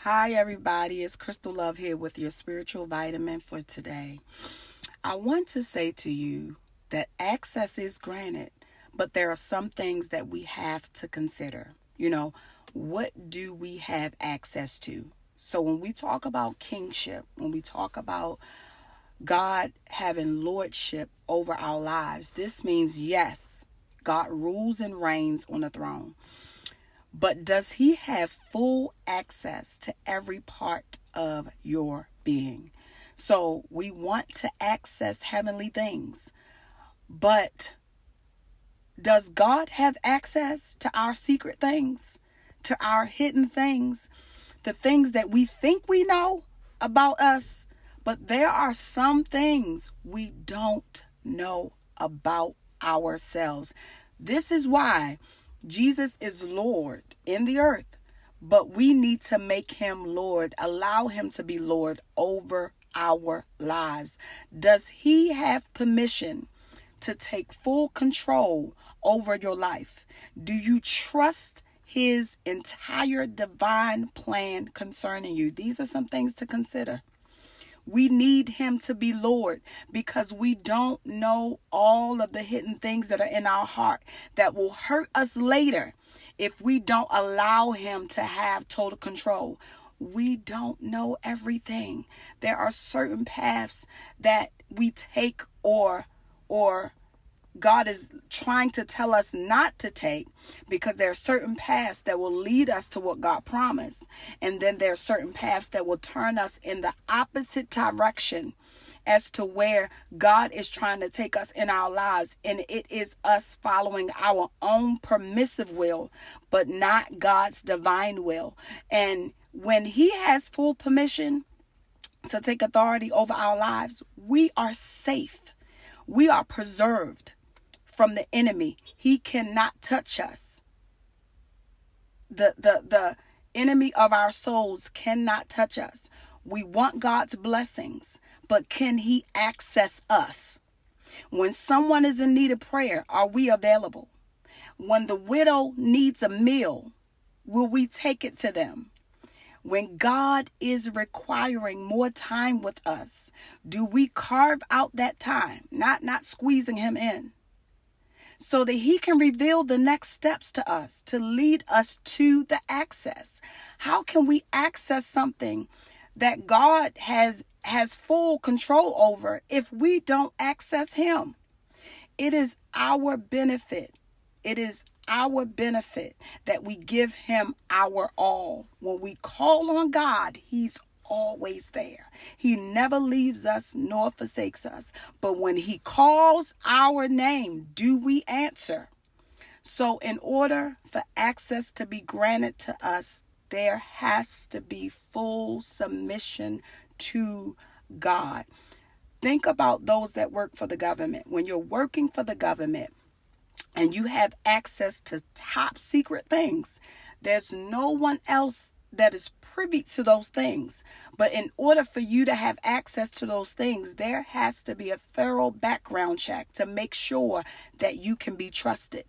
Hi, everybody. It's Crystal Love here with your spiritual vitamin for today. I want to say to you that access is granted, but there are some things that we have to consider. What do we have access to? So, when we talk about kingship, when we talk about God having lordship over our lives, this means yes, God rules and reigns on the throne. But does he have full access to every part of your being? So we want to access heavenly things. But does God have access to our secret things, to our hidden things, the things that we think we know about us? But there are some things we don't know about ourselves. This is why Jesus is Lord in the earth, but we need to make him Lord, allow him to be Lord over our lives. Does he have permission to take full control over your life? Do you trust his entire divine plan concerning you? These are some things to consider. We need him to be Lord because we don't know all of the hidden things that are in our heart that will hurt us later if we don't allow him to have total control. We don't know everything. There are certain paths that we take or God is trying to tell us not to take, because there are certain paths that will lead us to what God promised. And then there are certain paths that will turn us in the opposite direction as to where God is trying to take us in our lives. And it is us following our own permissive will, but not God's divine will. And when he has full permission to take authority over our lives, we are safe. We are preserved from the enemy. He cannot touch us. The enemy of our souls cannot touch us. We want God's blessings, but can he access us? When someone is in need of prayer, are we available? When the widow needs a meal, will we take it to them? When God is requiring more time with us, do we carve out that time, not squeezing him in, so that he can reveal the next steps to us to lead us to the access? How can we access something that God has full control over if we don't access him? It is our benefit. It is our benefit that we give him our all. When we call on God, he's always there. He never leaves us nor forsakes us. But when he calls our name, do we answer? So in order for access to be granted to us, there has to be full submission to God. Think about those that work for the government. When you're working for the government and you have access to top secret things, there's no one else that is privy to those things. But in order for you to have access to those things, there has to be a thorough background check to make sure that you can be trusted.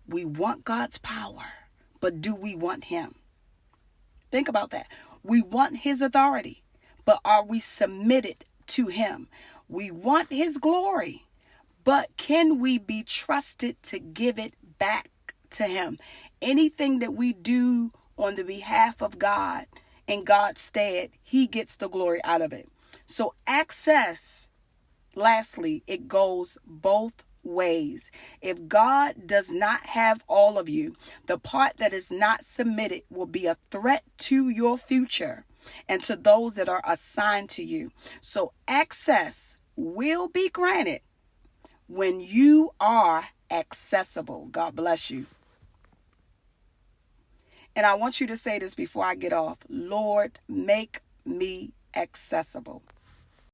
We want God's power, but do we want him? Think about that. We want his authority, but are we submitted to him? We want his glory, but can we be trusted to give it back to him? Anything that we do on the behalf of God, in God's stead, he gets the glory out of it. So access, lastly, it goes both ways. If God does not have all of you, the part that is not submitted will be a threat to your future and to those that are assigned to you. So access will be granted when you are accessible. God bless you. And I want you to say this before I get off. Lord, make me accessible.